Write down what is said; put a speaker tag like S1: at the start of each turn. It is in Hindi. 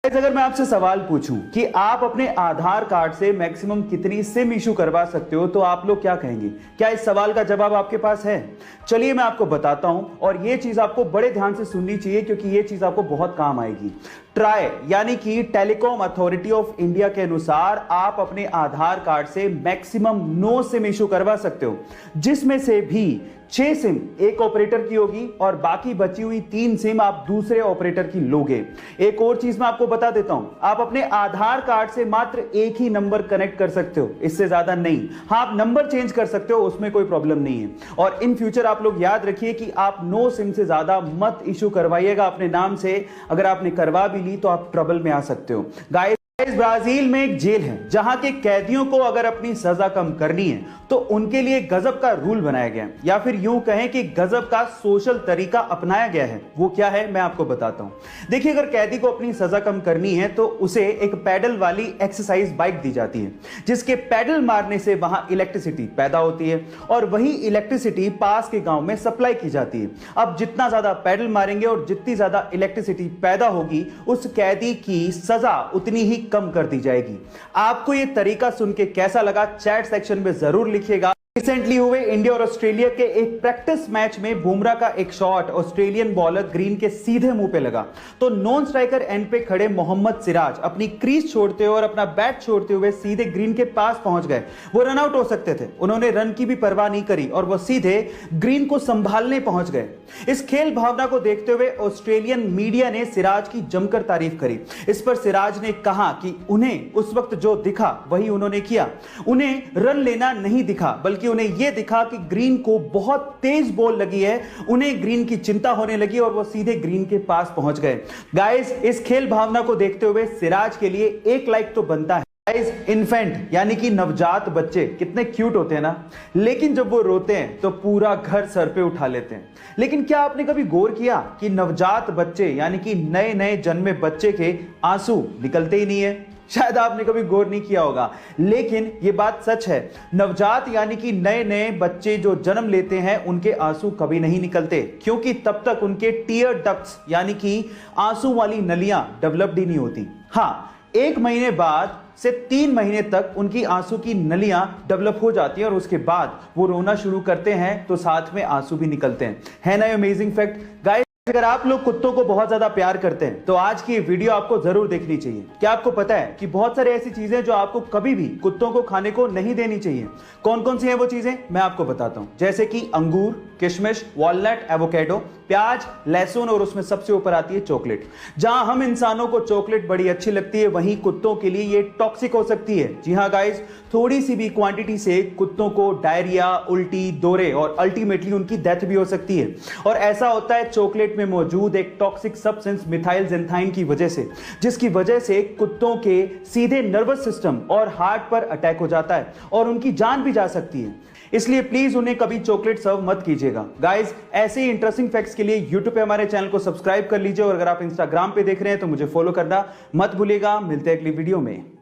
S1: अगर मैं आपसे सवाल पूछूं कि आप अपने आधार कार्ड से मैक्सिमम कितनी सिम इशू करवा सकते हो, तो आप लोग क्या कहेंगे? क्या इस सवाल का जवाब आपके पास है? चलिए मैं आपको बताता हूं, और यह चीज आपको बड़े ध्यान से सुननी चाहिए क्योंकि यह चीज आपको बहुत काम आएगी। ट्राई यानी कि टेलीकॉम अथॉरिटी ऑफ इंडिया के अनुसार आप अपने आधार कार्ड से मैक्सिमम 9 सिम इशू करवा सकते हो, जिसमें से भी 6 सिम एक ऑपरेटर की होगी और बाकी बची हुई 3 सिम आप दूसरे ऑपरेटर की लोगे। एक और चीज मैं आपको बता देता हूं, आप अपने आधार कार्ड से मात्र एक ही नंबर कनेक्ट कर सकते हो, इससे ज्यादा नहीं। हाँ, आप नंबर चेंज कर सकते हो, उसमें कोई प्रॉब्लम नहीं है। और इन फ्यूचर आप लोग याद रखिए कि आप 9 सिम से ज्यादा मत इशू करवाइएगा अपने नाम से। अगर आपने करवा भी ली तो आप ट्रबल में आ सकते हो। गाइस, ब्राजील में एक जेल है जहां के कैदियों को अगर अपनी सजा कम करनी है तो उनके लिए गजब का रूल बनाया गया है, या फिर यूं कहें कि गजब का सोशल तरीका अपनाया गया है। वो क्या है मैं आपको बताता हूं। देखिए, अगर कैदी को अपनी सजा कम करनी है तो उसे एक पैडल वाली एक्सरसाइज बाइक दी जाती है, जिसके पैडल मारने से वहां इलेक्ट्रिसिटी पैदा होती है और वही इलेक्ट्रिसिटी पास के गांव में सप्लाई की जाती है। अब जितना ज्यादा पैडल मारेंगे और जितनी ज्यादा इलेक्ट्रिसिटी पैदा होगी, उस कैदी की सजा उतनी ही कम कर दी जाएगी। आपको यह तरीका सुन के कैसा लगा, चैट सेक्शन में जरूर लिखिएगा। रिसेंटली हुए इंडिया और ऑस्ट्रेलिया के एक प्रैक्टिस मैच में बुमराह का एक शॉट ऑस्ट्रेलियन बॉलर ग्रीन के सीधे मुंह पे लगा, तो नॉन स्ट्राइकर एंड पे खड़े मोहम्मद सिराज अपनी क्रीज छोड़ते हुए और अपना बैट छोड़ते हुए सीधे ग्रीन के पास पहुंच गए। वो रन आउट हो सकते थे, उन्होंने रन की भी परवाह नहीं करी और वो सीधे ग्रीन को संभालने पहुंच गए। इस खेल भावना को देखते हुए ऑस्ट्रेलियन मीडिया ने सिराज की जमकर तारीफ करी। इस पर सिराज ने कहा कि उन्हें उस वक्त जो दिखा वही उन्होंने किया। उन्हें रन लेना नहीं दिखा, बल्कि उन्हें यह दिखा कि ग्रीन को बहुत तेज बॉल लगी है, उन्हें ग्रीन की चिंता होने लगी और वो सीधे ग्रीन के पास पहुंच गए। गाइस, इस खेल भावना को देखते हुए सिराज के लिए 1 लाइक तो बनता है। गाइस, इन्फेंट यानी कि नवजात बच्चे कितने क्यूट होते हैं ना, लेकिन जब वो रोते हैं तो पूरा घर सर पे उठा लेते हैं। लेकिन क्या आपने कभी गौर किया कि नवजात बच्चे यानी कि नए नए जन्मे बच्चे के आंसू निकलते ही नहीं है? शायद आपने कभी गौर नहीं किया होगा, लेकिन यह बात सच है। नवजात यानी कि नए नए बच्चे जो जन्म लेते हैं उनके आंसू कभी नहीं निकलते, क्योंकि तब तक उनके टीयर डक्ट्स यानी कि आंसू वाली नलियां डेवलप्ड ही नहीं होती। हाँ, 1 महीने बाद से 3 महीने तक उनकी आंसू की नलियां डेवलप हो जाती हैं और उसके बाद वो रोना शुरू करते हैं तो साथ में आंसू भी निकलते हैं। है ना अमेजिंग फैक्ट? गाइस, अगर आप लोग कुत्तों को बहुत ज्यादा प्यार करते हैं तो आज की ये वीडियो आपको जरूर देखनी चाहिए। क्या आपको पता है कि बहुत सारी ऐसी चीजें जो आपको कभी भी कुत्तों को खाने को नहीं देनी चाहिए? कौन कौन सी हैं वो चीजें, मैं आपको बताता हूं। जैसे कि अंगूर, किशमिश, वॉलनट, एवोकेडो, प्याज, लहसुन और उसमें सबसे ऊपर आती है चॉकलेट। जहां हम इंसानों को चॉकलेट बड़ी अच्छी लगती है, वहीं कुत्तों के लिए ये टॉक्सिक हो सकती है। जी हां गाइस, थोड़ी सी भी क्वांटिटी से कुत्तों को डायरिया, उल्टी, दौरे और अल्टीमेटली उनकी डेथ भी हो सकती है। और ऐसा होता है चॉकलेट में मौजूद एक टॉक्सिक सब्सटेंस मिथाइल ज़ेंथाइन की वजह से, जिसकी वजह से कुत्तों के सीधे नर्वस सिस्टम और हार्ट पर अटैक हो जाता है और उनकी जान भी जा सकती है। इसलिए प्लीज उन्हें कभी चॉकलेट सर्व मत कीजिएगा। गाइस, ऐसे ही इंटरेस्टिंग फैक्ट्स के लिए यूट्यूब पे हमारे चैनल को सब्सक्राइब कर लीजिए और अगर आप इंस्टाग्राम पे देख रहे हैं तो मुझे फॉलो करना मत भूलिएगा। मिलते हैं अगली वीडियो में।